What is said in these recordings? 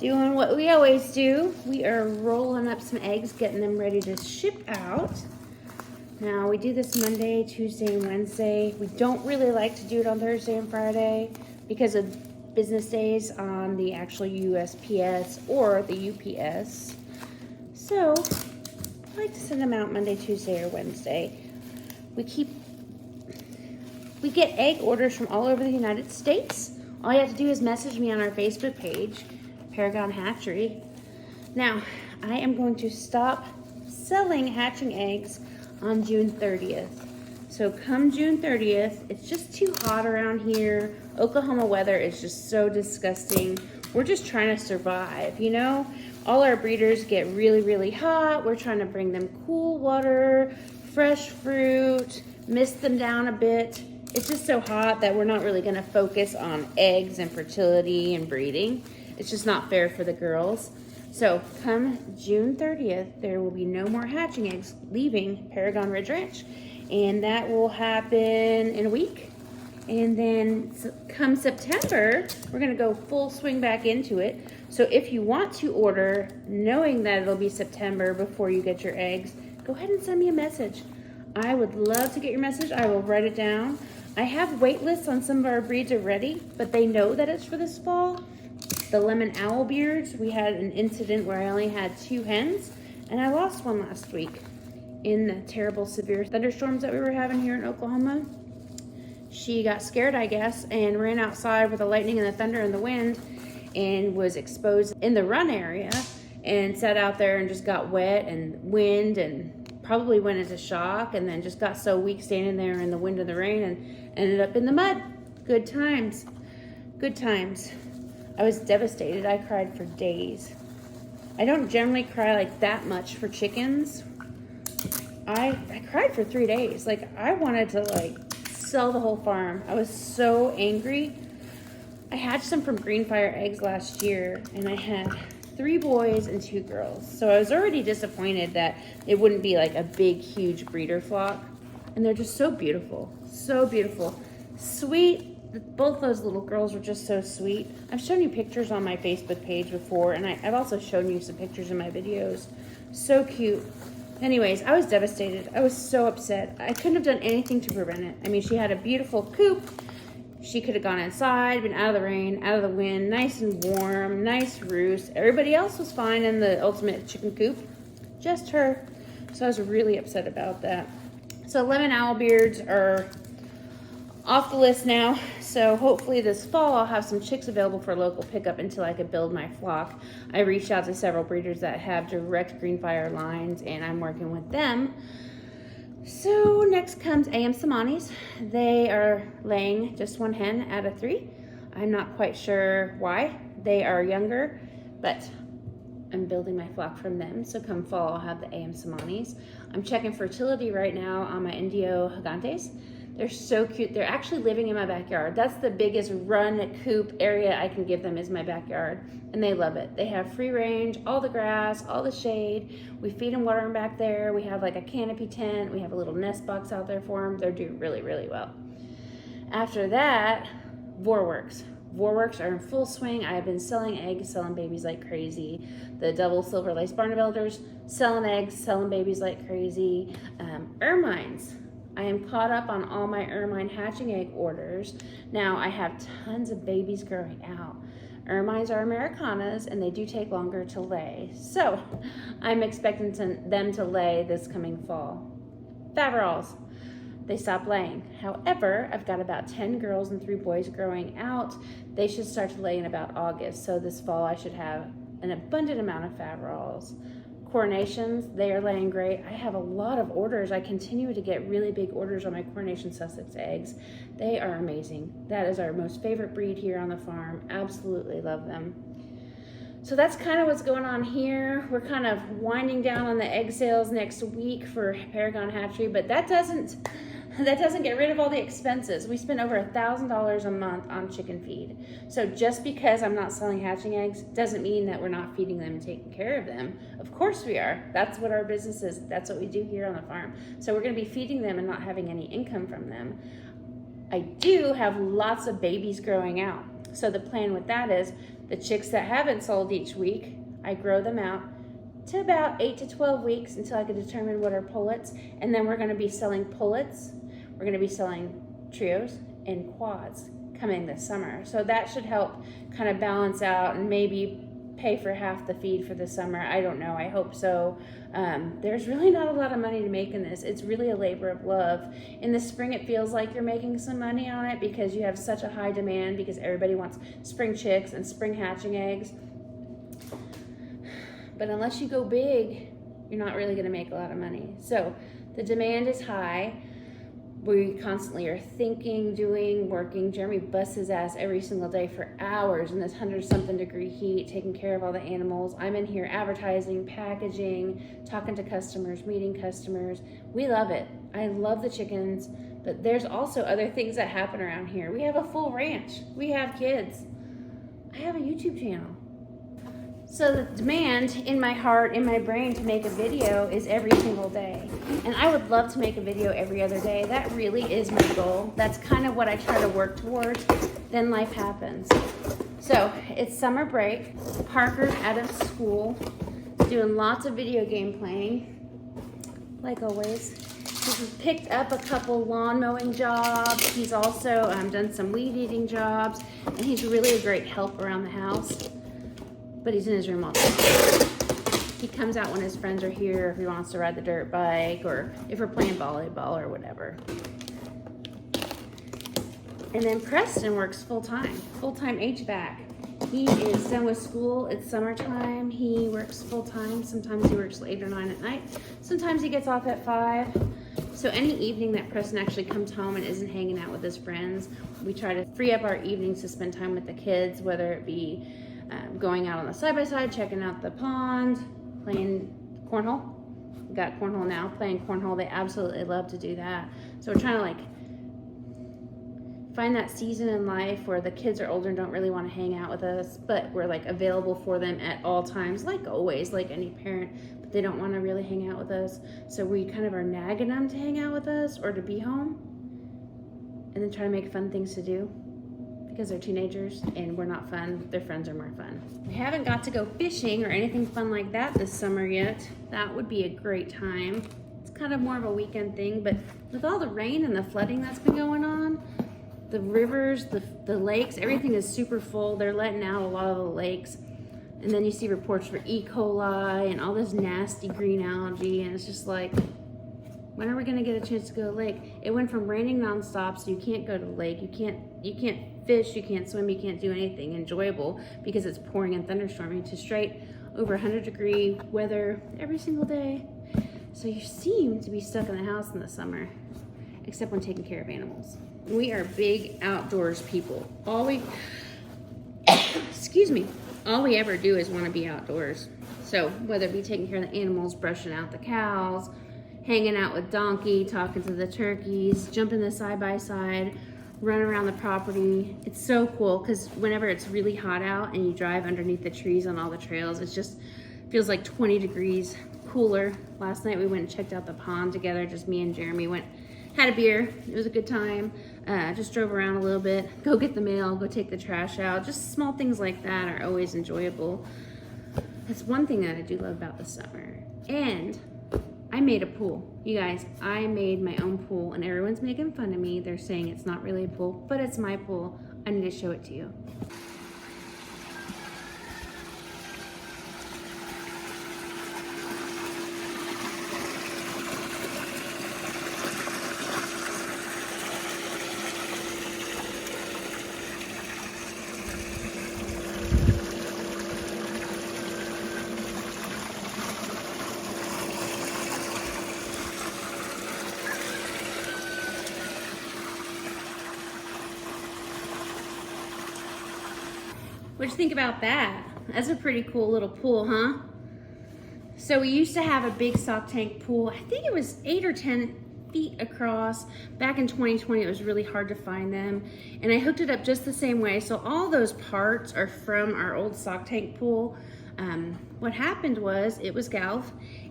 Doing what we always do. We are rolling up some eggs, getting them ready to ship out. Now, we do this Monday, Tuesday, and Wednesday. We don't really like to do it on Thursday and Friday because of business days on the actual USPS or the UPS. So, I like to send them out Monday, Tuesday, or Wednesday. We get egg orders from all over the United States. All you have to do is message me on our Facebook page, Paragon Hatchery. Now, I am going to stop selling hatching eggs on June 30th. So come June 30th, it's just too hot around here. Oklahoma weather is just so disgusting. We're just trying to survive, you know? All our breeders get really, really hot. We're trying to bring them cool water, fresh fruit, mist them down a bit. It's just so hot that we're not really gonna focus on eggs and fertility and breeding. It's just not fair for the girls. So come June 30th, there will be no more hatching eggs leaving Paragon Ridge Ranch. And that will happen in a week. And then come September, we're gonna go full swing back into it. So if you want to order, knowing that it'll be September before you get your eggs, go ahead and send me a message. I would love to get your message. I will write it down. I have wait lists on some of our breeds already, but they know that it's for this fall. The lemon owl beards, we had an incident where I only had 2 hens, and I lost one last week in the terrible severe thunderstorms that we were having here in Oklahoma. She got scared, I guess, and ran outside with the lightning and the thunder and the wind and was exposed in the run area and sat out there and just got wet and wind and probably went into shock and then just got so weak standing there in the wind and the rain and ended up in the mud. Good times. Good times. I was devastated. I cried for days. I don't generally cry like that much for chickens. I cried for 3 days. Like, I wanted to sell the whole farm. I was so angry. I hatched some from Greenfire eggs last year and I had 3 boys and 2 girls. So I was already disappointed that it wouldn't be like a big, huge breeder flock. And they're just so beautiful. So beautiful. Sweet. Both those little girls were just so sweet. I've shown you pictures on my Facebook page before, and I've also shown you some pictures in my videos. So cute. Anyways, I was devastated. I was so upset. I couldn't have done anything to prevent it. I mean, she had a beautiful coop. She could have gone inside, been out of the rain, out of the wind, nice and warm, nice roost. Everybody else was fine in the ultimate chicken coop. Just her. So I was really upset about that. So lemon owl beards are off the list now. So hopefully this fall I'll have some chicks available for local pickup until I could build my flock. I reached out to several breeders that have direct Greenfire lines and I'm working with them. So next comes AM Samanis. They are laying just 1 hen out of 3. I'm not quite sure why. They are younger, but I'm building my flock from them. So come fall I'll have the AM Samanis. I'm checking fertility right now on my Indio Gigantes. They're so cute. They're actually living in my backyard. That's the biggest run coop area I can give them is my backyard. And they love it. They have free range, all the grass, all the shade. We feed them, water them back there. We have like a canopy tent. We have a little nest box out there for them. They're doing really, really well. After that, Vorworks. Vorworks are in full swing. I've been selling eggs, selling babies like crazy. The double silver lace barnabuilders, selling eggs, selling babies like crazy. Ermines. I am caught up on all my ermine hatching egg orders. Now I have tons of babies growing out. Ermines are Americanas and they do take longer to lay. So I'm expecting them to lay this coming fall. Faverolles, they stop laying. However, I've got about 10 girls and 3 boys growing out. They should start to lay in about August. So this fall I should have an abundant amount of Faverolles. Coronations, they are laying great. I have a lot of orders. I continue to get really big orders on my Coronation Sussex eggs. They are amazing. That is our most favorite breed here on the farm. Absolutely love them. So that's kind of what's going on here. We're kind of winding down on the egg sales next week for Paragon Hatchery, but that doesn't get rid of all the expenses. We spend over $1,000 a month on chicken feed. So just because I'm not selling hatching eggs doesn't mean that we're not feeding them and taking care of them. Of course we are. That's what our business is. That's what we do here on the farm. So we're going to be feeding them and not having any income from them. I do have lots of babies growing out. So the plan with that is The chicks that haven't sold each week, I grow them out to about 8 to 12 weeks until I can determine what are pullets. And then we're gonna be selling pullets. We're gonna be selling trios and quads coming this summer. So that should help kind of balance out and maybe pay for half the feed for the summer. I don't know, I hope so. There's really not a lot of money to make in this. It's really a labor of love. In the spring, it feels like you're making some money on it because you have such a high demand because everybody wants spring chicks and spring hatching eggs. But unless you go big, you're not really gonna make a lot of money. So the demand is high. We constantly are thinking, doing, working. Jeremy busts his ass every single day for hours in this 100-something degree heat, taking care of all the animals. I'm in here advertising, packaging, talking to customers, meeting customers. We love it. I love the chickens, but there's also other things that happen around here. We have a full ranch. We have kids. I have a YouTube channel. So the demand in my heart, in my brain to make a video is every single day. And I would love to make a video every other day. That really is my goal. That's kind of what I try to work towards. Then life happens. So it's summer break. Parker's out of school, doing lots of video game playing, like always. He's picked up a couple lawn mowing jobs. He's also done some weed eating jobs. And he's really a great help around the house. But he's in his room all the time. He comes out when his friends are here, if he wants to ride the dirt bike, or if we're playing volleyball or whatever. And then Preston works full-time HVAC. He is done with school, it's summertime. He works full-time. Sometimes he works 8 or 9 at night. Sometimes he gets off at 5. So any evening that Preston actually comes home and isn't hanging out with his friends, we try to free up our evenings to spend time with the kids, whether it be going out on the side-by-side, checking out the pond, playing cornhole. We got cornhole now, playing cornhole. They absolutely love to do that. So we're trying to like find that season in life where the kids are older and don't really want to hang out with us, but we're like available for them at all times, like always, like any parent, but they don't want to really hang out with us. So we kind of are nagging them to hang out with us or to be home, and then try to make fun things to do. Because they're teenagers and we're not fun, their friends are more fun. We haven't got to go fishing or anything fun like that this summer yet. That would be a great time. It's kind of more of a weekend thing, but with all the rain and the flooding that's been going on, the rivers, the lakes, everything is super full. They're letting out a lot of the lakes. And then you see reports for E. coli and all this nasty green algae, and it's just like, when are we gonna get a chance to go to the lake? It went from raining nonstop, so you can't go to the lake. You can't fish, you can't swim, you can't do anything enjoyable because it's pouring and thunderstorming, to straight over 100-degree weather every single day. So you seem to be stuck in the house in the summer, except when taking care of animals. We are big outdoors people. All we ever do is want to be outdoors. So whether it be taking care of the animals, brushing out the cows, hanging out with Donkey, talking to the turkeys, jumping the side-by-side, run around the property. It's so cool because whenever it's really hot out and you drive underneath the trees on all the trails, it just feels like 20 degrees cooler. Last night we went and checked out the pond together, just me and Jeremy had a beer. It was a good time. Just drove around a little bit, go get the mail, go take the trash out. Just small things like that are always enjoyable. That's one thing that I do love about the summer. And I made a pool. You guys, I made my own pool and everyone's making fun of me. They're saying it's not really a pool, but it's my pool. I need to show it to you. What'd you think about that? That's a pretty cool little pool, huh? So we used to have a big stock tank pool. I think it was 8 or 10 feet across. Back in 2020, it was really hard to find them. And I hooked it up just the same way. So all those parts are from our old stock tank pool. What happened was it was galv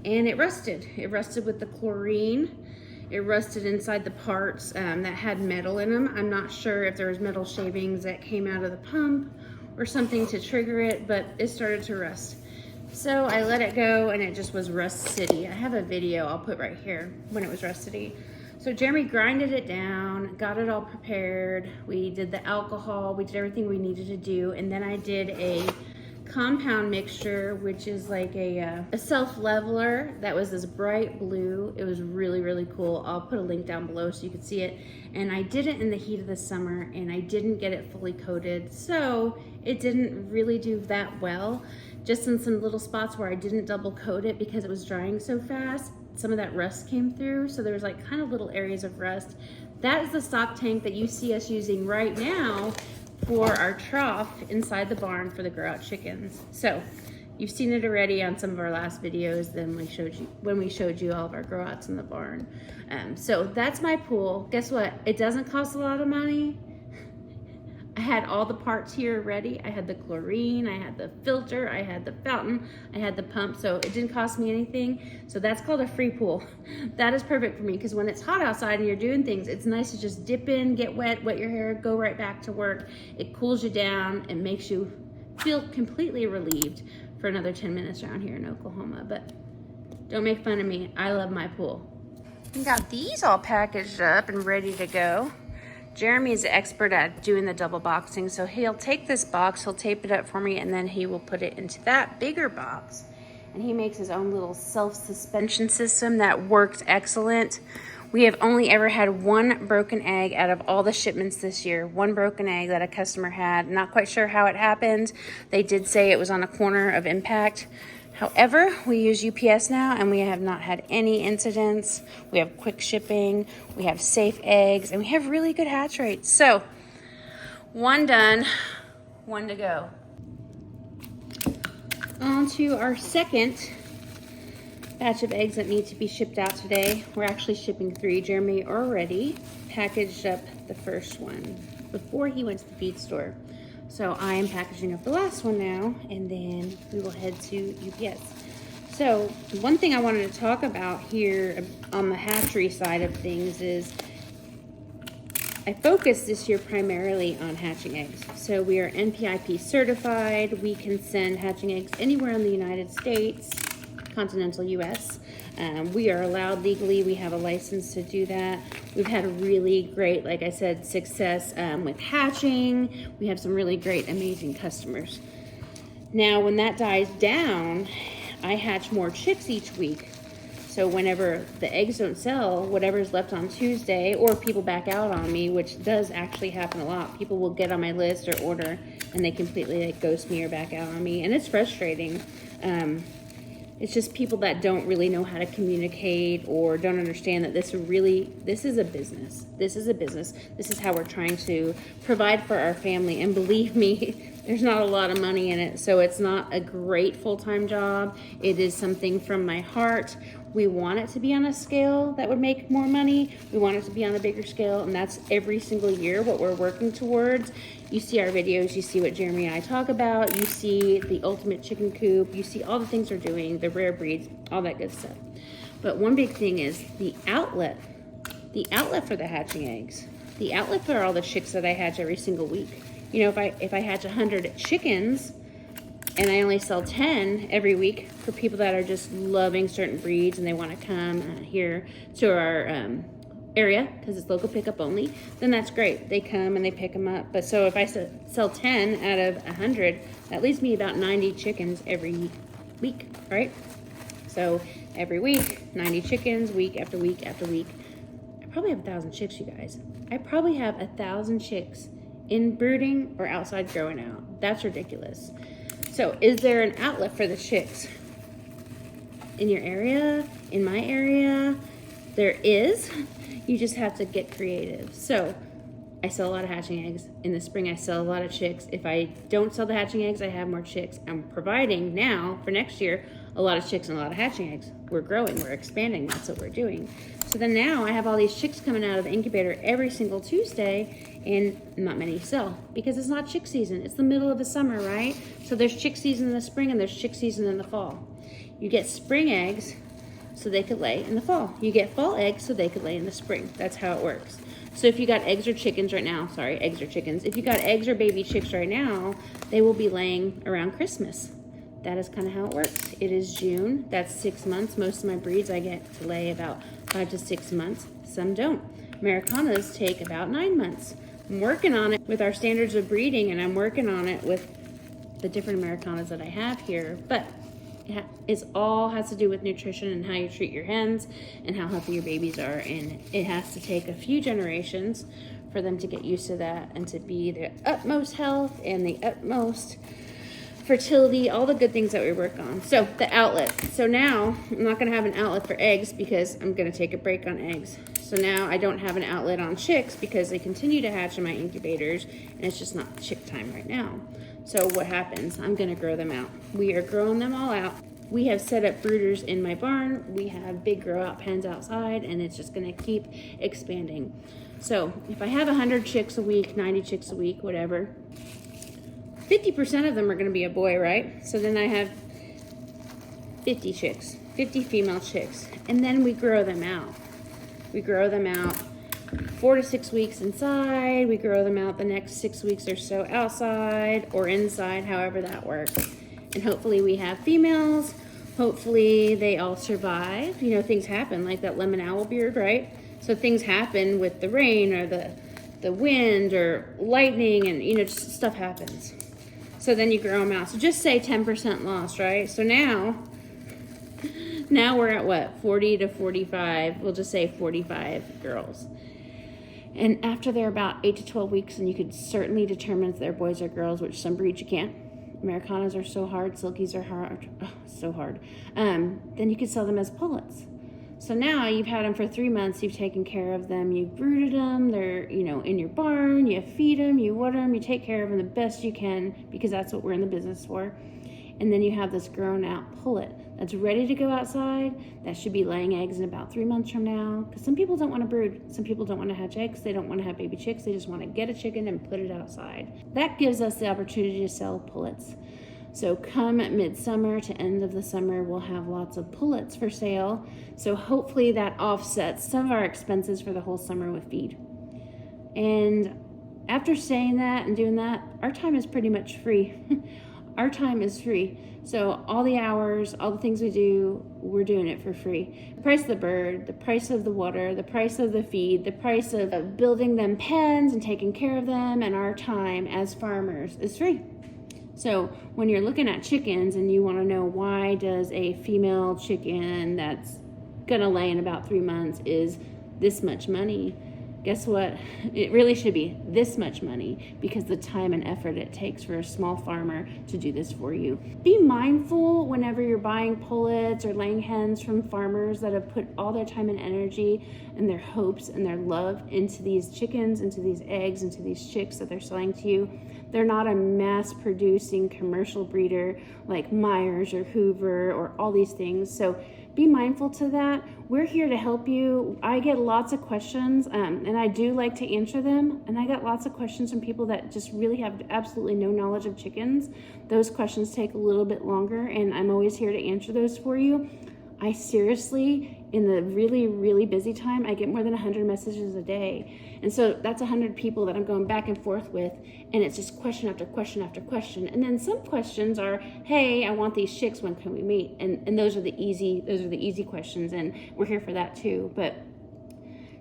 and it rusted. It rusted with the chlorine. It rusted inside the parts that had metal in them. I'm not sure if there was metal shavings that came out of the pump or something to trigger it, but it started to rust. So I let it go and it just was rusty. I have a video I'll put right here when it was rusty. So Jeremy grinded it down, got it all prepared. We did the alcohol, we did everything we needed to do, and then I did a compound mixture, which is like a self-leveler that was this bright blue. It was really, really cool. I'll put a link down below so you can see it. And I did it in the heat of the summer and I didn't get it fully coated, so it didn't really do that well. Just in some little spots where I didn't double coat it because it was drying so fast, some of that rust came through, so there was like kind of little areas of rust. That is the stock tank that you see us using right now for our trough inside the barn for the grow out chickens. So you've seen it already on some of our last videos when we showed you all of our grow outs in the barn. So that's my pool. Guess what? It doesn't cost a lot of money. I had all the parts here ready. I had the chlorine, I had the filter, I had the fountain, I had the pump, so it didn't cost me anything. So that's called a free pool. That is perfect for me because when it's hot outside and you're doing things, it's nice to just dip in, get wet, wet your hair, go right back to work. It cools you down and makes you feel completely relieved for another 10 minutes around here in Oklahoma. But don't make fun of me. I love my pool. We got these all packaged up and ready to go. Jeremy is an expert at doing the double boxing, so he'll take this box, he'll tape it up for me, and then he will put it into that bigger box. And he makes his own little self-suspension system that works excellent. We have only ever had one broken egg out of all the shipments this year. One broken egg that a customer had. Not quite sure how it happened. They did say it was on a corner of impact. However, we use UPS now and we have not had any incidents. We have quick shipping, we have safe eggs, and we have really good hatch rates. So, one done, one to go. On to our second batch of eggs that need to be shipped out today. We're actually shipping 3. Jeremy already packaged up the first one before he went to the feed store. So I am packaging up the last one now, and then we will head to UPS. So one thing I wanted to talk about here on the hatchery side of things is I focused this year primarily on hatching eggs. So we are NPIP certified. We can send hatching eggs anywhere in the United States, continental US. We are allowed legally. We have a license to do that. We've had a really great, like I said, success with hatching. We have some really great, amazing customers. Now, when that dies down, I hatch more chicks each week. So whenever the eggs don't sell, whatever's left on Tuesday, or people back out on me, which does actually happen a lot. People will get on my list or order, and they completely like ghost me or back out on me, and it's frustrating. It's just people that don't really know how to communicate or don't understand that this is a business. This is a business. This is how we're trying to provide for our family. And believe me, there's not a lot of money in it. So it's not a great full-time job. It is something from my heart. We want it to be on a scale that would make more money. We want it to be on a bigger scale, and that's every single year what we're working towards. You see our videos, you see what Jeremy and I talk about, you see the ultimate chicken coop, you see all the things we're doing, the rare breeds, all that good stuff. But one big thing is the outlet for the hatching eggs, the outlet for all the chicks that I hatch every single week. You know, if I hatch 100 chickens, and I only sell 10 every week for people that are just loving certain breeds and they want to come here to our area because it's local pickup only, then that's great. They come and they pick them up. But so if I sell 10 out of 100, that leaves me about 90 chickens every week, right? So every week, 90 chickens, week after week after week. I probably have 1,000 chicks, you guys. I probably have 1,000 chicks in brooding or outside growing out. That's ridiculous. So is there an outlet for the chicks? In your area, in my area, there is. You just have to get creative. So I sell a lot of hatching eggs. In the spring, I sell a lot of chicks. If I don't sell the hatching eggs, I have more chicks. I'm providing now for next year a lot of chicks and a lot of hatching eggs. We're growing, we're expanding, that's what we're doing. So then now I have all these chicks coming out of the incubator every single Tuesday, and not many sell because it's not chick season. It's the middle of the summer, right? So there's chick season in the spring and there's chick season in the fall. You get spring eggs so they could lay in the fall. You get fall eggs so they could lay in the spring. That's how it works. So if you got eggs or chickens right now, sorry, eggs or chickens. If you got eggs or baby chicks right now, they will be laying around Christmas. That is kind of how it works. It is June. That's 6 months. Most of my breeds I get to lay about 5 to 6 months. Some don't. Americanas take about 9 months. I'm working on it with our standards of breeding, and I'm working on it with the different Americanas that I have here. But it all has to do with nutrition and how you treat your hens and how healthy your babies are. And it has to take a few generations for them to get used to that and to be the utmost health and the utmost fertility, all the good things that we work on. So the outlet. So now I'm not going to have an outlet for eggs because I'm going to take a break on eggs. So now I don't have an outlet on chicks because they continue to hatch in my incubators and it's just not chick time right now. So what happens? I'm going to grow them out. We are growing them all out. We have set up brooders in my barn. We have big grow out pens outside and it's just going to keep expanding. So if I have 100 chicks a week, 90 chicks a week, whatever, 50% of them are going to be a boy, right? So then I have 50 chicks, 50 female chicks, and then we grow them out. We grow them out 4 to 6 weeks inside. We grow them out the next 6 weeks or so outside or inside, however that works. And hopefully we have females. Hopefully they all survive. You know, things happen like that lemon owl beard, right? So things happen with the rain or the wind or lightning and, you know, just stuff happens. So then you grow them out. So just say 10% loss, right? So now we're at what? 40 to 45. We'll just say 45 girls. And after they're about 8 to 12 weeks, and you could certainly determine if they're boys or girls, which some breeds you can't. Americanas are so hard. Silkies are hard. Oh, so hard. Then you could sell them as pullets. So now you've had them for 3 months, you've taken care of them, you've brooded them, they're, you know, in your barn, you feed them, you water them, you take care of them the best you can because that's what we're in the business for. And then you have this grown out pullet that's ready to go outside. That should be laying eggs in about 3 months from now. Because some people don't want to brood. Some people don't want to hatch eggs. They don't want to have baby chicks. They just want to get a chicken and put it outside. That gives us the opportunity to sell pullets. So come midsummer to end of the summer, we'll have lots of pullets for sale. So hopefully that offsets some of our expenses for the whole summer with feed. And after saying that and doing that, our time is pretty much free. Our time is free. So all the hours, all the things we do, we're doing it for free. The price of the bird, the price of the water, the price of the feed, the price of building them pens and taking care of them, and our time as farmers is free. So when you're looking at chickens and you want to know why does a female chicken that's gonna lay in about 3 months is this much money, guess what? It really should be this much money because the time and effort it takes for a small farmer to do this for you. Be mindful whenever you're buying pullets or laying hens from farmers that have put all their time and energy and their hopes and their love into these chickens, into these eggs, into these chicks that they're selling to you. They're not a mass-producing commercial breeder like Myers or Hoover or all these things. So be mindful to that. We're here to help you. I get lots of questions, and I do like to answer them. And I got lots of questions from people that just really have absolutely no knowledge of chickens. Those questions take a little bit longer, and I'm always here to answer those for you. I seriously, in the really, really busy time, I get more than 100 messages a day. And so that's 100 people that I'm going back and forth with, and it's just question after question after question. And then some questions are, hey, I want these chicks, when can we meet? And those are the easy questions, and we're here for that too. But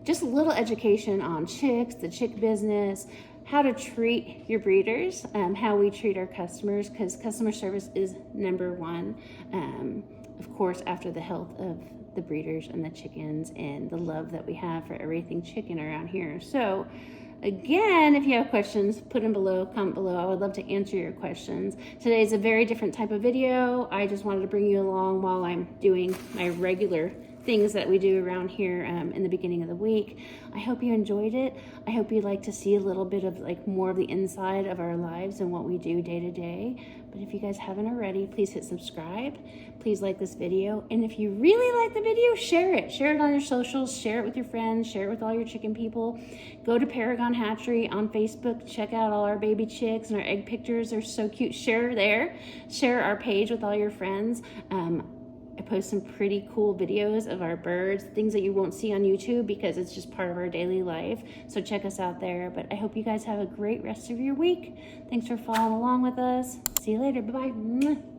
just a little education on chicks, the chick business, how to treat your breeders, how we treat our customers, because customer service is number one. Of course, after the health of the breeders and the chickens and the love that we have for everything chicken around here. So again, if you have questions, put them below, comment below. I would love to answer your questions. Today is a very different type of video. I just wanted to bring you along while I'm doing my regular things that we do around here in the beginning of the week. I hope you enjoyed it. I hope you'd like to see a little bit of like more of the inside of our lives and what we do day to day. But if you guys haven't already, please hit subscribe. Please like this video. And if you really like the video, share it. Share it on your socials, share it with your friends, share it with all your chicken people. Go to Paragon Hatchery on Facebook. Check out all our baby chicks and our egg pictures. They're so cute. Share there. Share our page with all your friends. I post some pretty cool videos of our birds, things that you won't see on YouTube because it's just part of our daily life. So check us out there. But I hope you guys have a great rest of your week. Thanks for following along with us. See you later. Bye-bye.